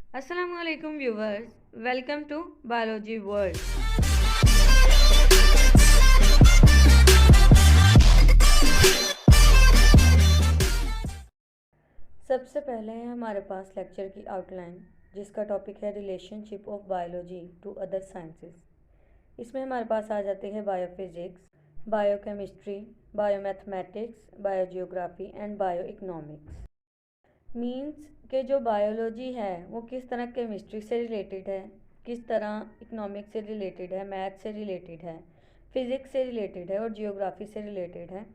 Assalamualaikum viewers, welcome to Biology World. सबसे पहले है हमारे पास लेक्चर की आउटलाइन, जिसका टॉपिक है relationship of biology to other sciences. इसमें हमारे पास आ जाते हैं biophysics, biochemistry, biomathematics, biogeography and bioeconomics. Means के जो बायोलॉजी है वो किस तरह केमिस्ट्री से रिलेटेड है, किस तरह इकोनॉमिक्स से रिलेटेड है, मैथ से रिलेटेड है, फिज़िक्स से रिलेटेड है और जियोग्राफी से रिलेटेड है।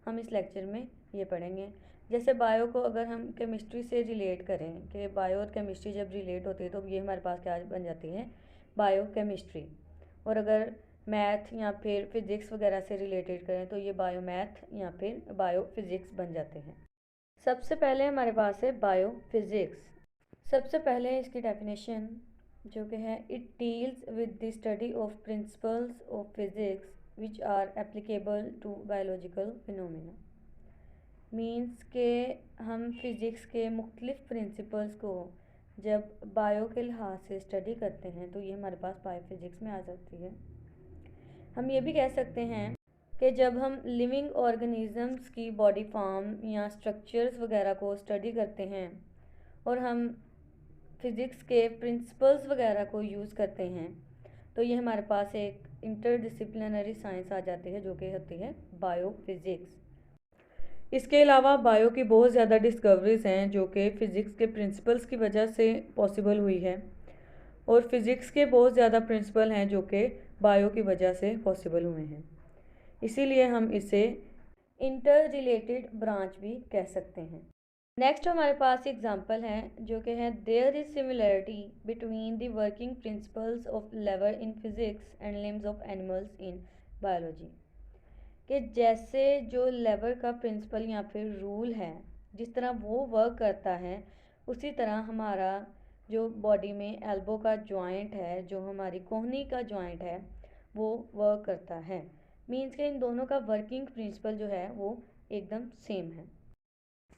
हम इस लेक्चर में ये पढ़ेंगे। जैसे बायो को अगर हम केमिस्ट्री से रिलेट करें कि बायो और केमिस्ट्री जब रिलेट होती है तो ये हमारे पास क्या बन जाती है, बायो केमिस्ट्री। और अगर मैथ या फिर फिज़िक्स वगैरह से रिलेटेड करें तो ये बायो मैथ या फिर बायो फिज़िक्स बन जाते हैं। सबसे पहले हमारे पास है बायोफिज़िक्स। सबसे पहले इसकी डेफिनेशन जो कि है, it deals with the study of principles of physics which are applicable to biological phenomena. Means के हम फिज़िक्स के मुख्तलिफ प्रिंसिपल्स को जब बायो के लिहाज से स्टडी करते हैं तो ये हमारे पास बायोफिज़िक्स में आ जाती है। हम ये भी कह सकते हैं कि जब हम लिविंग ऑर्गेनिज़म्स की बॉडी फॉर्म या स्ट्रक्चर्स वगैरह को स्टडी करते हैं और हम फिज़िक्स के प्रिंसिपल्स वगैरह को यूज़ करते हैं तो ये हमारे पास एक इंटरडिसिप्लिनरी साइंस आ जाती है जो कि होती है बायोफिज़िक्स। इसके अलावा बायो की बहुत ज़्यादा डिस्कवरीज़ हैं जो कि फ़िज़िक्स के प्रिंसिपल्स की वजह से पॉसिबल हुई है, और फिज़िक्स के बहुत ज़्यादा प्रिंसिपल हैं जो कि बायो की वजह से पॉसिबल हुए हैं। इसीलिए हम इसे इंटर रिलेटेड ब्रांच भी कह सकते हैं। नेक्स्ट हमारे पास एग्जांपल है जो कि है, there is similarity between the working principles of lever in physics and limbs of animals in biology. कि जैसे जो लेवर का प्रिंसिपल या फिर रूल है, जिस तरह वो वर्क करता है उसी तरह हमारा जो बॉडी में एल्बो का जॉइंट है, जो हमारी कोहनी का जॉइंट है, वो वर्क करता है। मीन्स के इन दोनों का वर्किंग प्रिंसिपल जो है वो एकदम सेम है।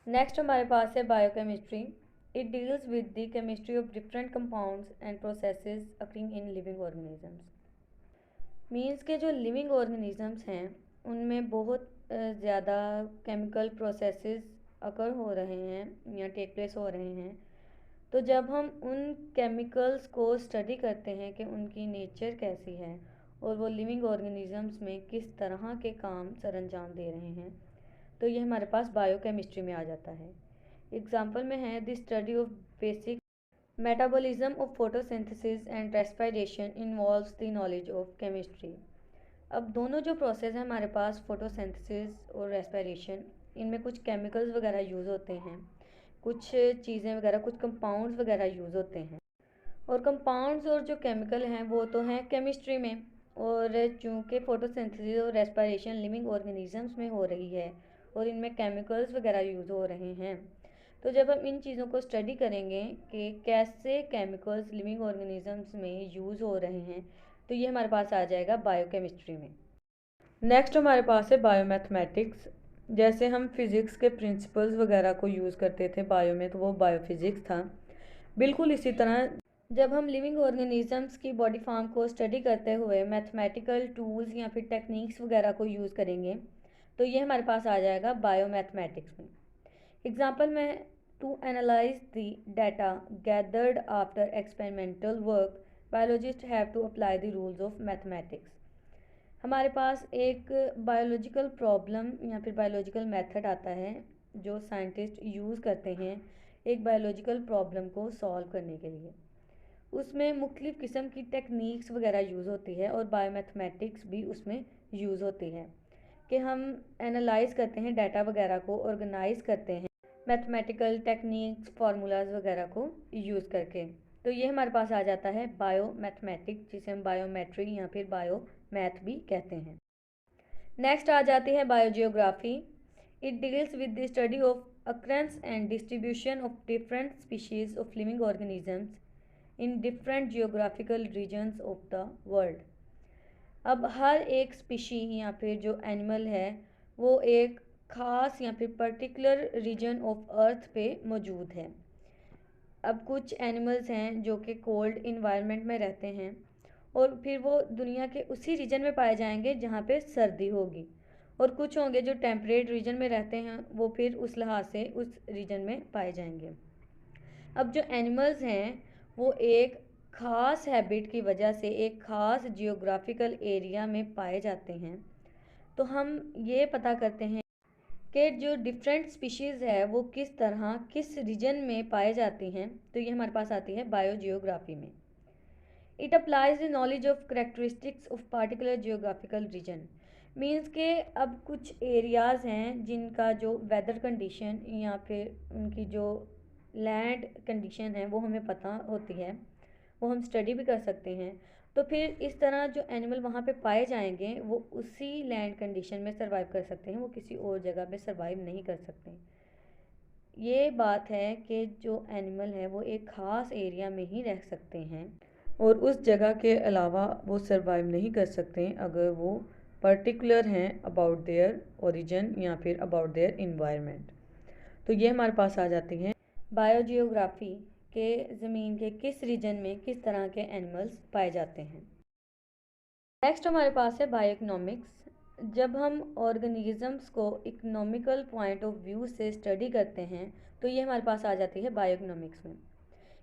नेक्स्ट हमारे पास है biochemistry. It deals with the chemistry of different compounds and processes occurring in living organisms. Means के जो लिविंग ऑर्गेनिजम्स हैं उनमें बहुत ज़्यादा केमिकल प्रोसेसेस अकर हो रहे हैं या टेक प्लेस हो रहे हैं। तो जब हम उन केमिकल्स को स्टडी करते हैं कि उनकी नेचर कैसी है और वो लिविंग ऑर्गेनिजम्स में किस तरह के काम सरअंजाम दे रहे हैं, तो ये हमारे पास बायोकेमिस्ट्री में आ जाता है। एग्जाम्पल में है, the study of basic metabolism of photosynthesis and respiration involves the knowledge of chemistry. अब दोनों जो प्रोसेस है हमारे पास, फोटोसिंथेसिस और रेस्पिरेशन, इनमें कुछ केमिकल्स वगैरह यूज़ होते हैं, कुछ चीज़ें वगैरह, कुछ कंपाउंड्स वगैरह यूज़ होते हैं। और कंपाउंड्स और जो केमिकल हैं वो तो हैं केमिस्ट्री में, और चूँकि फोटोसिंथेसिस और रेस्पिरेशन लिविंग ऑर्गेनिजम्स में हो रही है और इनमें केमिकल्स वगैरह यूज़ हो रहे हैं, तो जब हम इन चीज़ों को स्टडी करेंगे कि कैसे केमिकल्स लिविंग ऑर्गेनिजम्स में यूज़ हो रहे हैं, तो ये हमारे पास आ जाएगा बायोकेमिस्ट्री में। नेक्स्ट हमारे पास है बायोमैथमेटिक्स। जैसे हम फिज़िक्स के प्रिंसिपल्स वगैरह को यूज़ करते थे बायो में, तो वो बायोफिज़िक्स था। बिल्कुल इसी तरह जब हम लिविंग ऑर्गेनिजम्स की बॉडी फॉर्म को स्टडी करते हुए मैथमेटिकल टूल्स या फिर टेक्निक्स वगैरह को यूज़ करेंगे तो ये हमारे पास आ जाएगा बायोमैथमेटिक्स में। एग्जाम्पल में, to analyse the data gathered after experimental work, biologist have to apply the rules of mathematics. हमारे पास एक बायोलॉजिकल प्रॉब्लम या फिर बायोलॉजिकल मेथड आता है जो साइंटिस्ट यूज़ करते हैं एक बायोलॉजिकल प्रॉब्लम को सॉल्व करने के लिए। उसमें मुख्तलिफ़ किस्म की टेक्निक्स वगैरह यूज़ होती है और बायोमैथमेटिक्स भी उसमें यूज़ होती है कि हम एनालाइज करते हैं डाटा वगैरह को, ऑर्गेनाइज करते हैं मैथमेटिकल टेक्निक्स, फार्मूलाज वगैरह को यूज़ करके। तो ये हमारे पास आ जाता है बायोमैथमेटिक्स, जिसे हम बायोमेट्री या फिर बायो मैथ भी कहते हैं। नेक्स्ट आ जाती है biogeography. It deals with the study of occurrence and distribution of different species of living organisms in different geographical regions of the world. अब हर एक स्पीशी या फिर जो एनिमल है वो एक ख़ास या फिर पर्टिकुलर रीजन ऑफ अर्थ पे मौजूद है। अब कुछ एनिमल्स हैं जो कि कोल्ड इन्वायरमेंट में रहते हैं और फिर वो दुनिया के उसी रीजन में पाए जाएंगे जहाँ पे सर्दी होगी, और कुछ होंगे जो टेम्परेट रीजन में रहते हैं, वो फिर उस लिहाज से उस रीजन में पाए जाएंगे। अब जो एनिमल्स हैं वो एक ख़ास हैबिट की वजह से एक ख़ास जियोग्राफिकल एरिया में पाए जाते हैं। तो हम ये पता करते हैं कि जो डिफरेंट स्पीशीज़ है वो किस तरह किस रीजन में पाए जाती हैं। तो ये हमारे पास आती है बायोजियोग्राफी में। It applies the knowledge of characteristics of particular geographical region. Means के अब कुछ एरियाज़ हैं जिनका जो वेदर कंडीशन या फिर उनकी जो लैंड कंडीशन है वो हमें पता होती है, वो हम स्टडी भी कर सकते हैं। तो फिर इस तरह जो एनिमल वहाँ पे पाए जाएंगे वो उसी लैंड कंडीशन में सर्वाइव कर सकते हैं, वो किसी और जगह पे सर्वाइव नहीं कर सकते। ये बात है कि जो एनिमल है वो एक ख़ास एरिया में ही रह सकते हैं और उस जगह के अलावा वो सर्वाइव नहीं कर सकते अगर वो पर्टिकुलर हैं अबाउट देयर ओरिजिन या फिर अबाउट देयर इन्वायरमेंट। तो ये हमारे पास आ जाती हैं बायोजियोग्राफी के ज़मीन के किस रीजन में किस तरह के एनिमल्स पाए जाते हैं। नेक्स्ट हमारे पास है बायोइकोनॉमिक्स। जब हम ऑर्गेनिजम्स को इकोनॉमिकल पॉइंट ऑफ व्यू से स्टडी करते हैं तो ये हमारे पास आ जाती है बायोइकोनॉमिक्स में।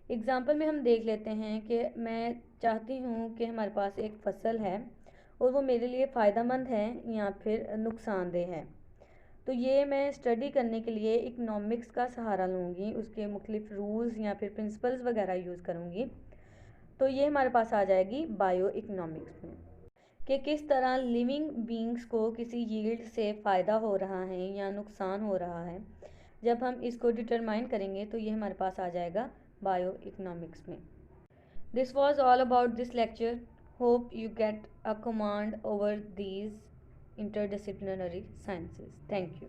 एग्जाम्पल में हम देख लेते हैं कि मैं चाहती हूँ कि हमारे पास एक फसल है और वो मेरे लिए फ़ायदेमंद है या फिर नुकसानदेह है। तो ये मैं स्टडी करने के लिए इकोनॉमिक्स का सहारा लूँगी, उसके मुख्तलिफ रूल्स या फिर प्रिंसिपल्स वगैरह यूज़ करूँगी। तो ये हमारे पास आ जाएगी बायो इकोनॉमिक्स में कि किस तरह लिविंग बींग्स को किसी यील्ड से फ़ायदा हो रहा है या नुकसान हो रहा है। जब हम इसको डिटरमाइन करेंगे तो ये हमारे पास आ जाएगा बायो इकोनॉमिक्स में। This was all about this lecture. Hope you get a command over these interdisciplinary sciences. Thank you.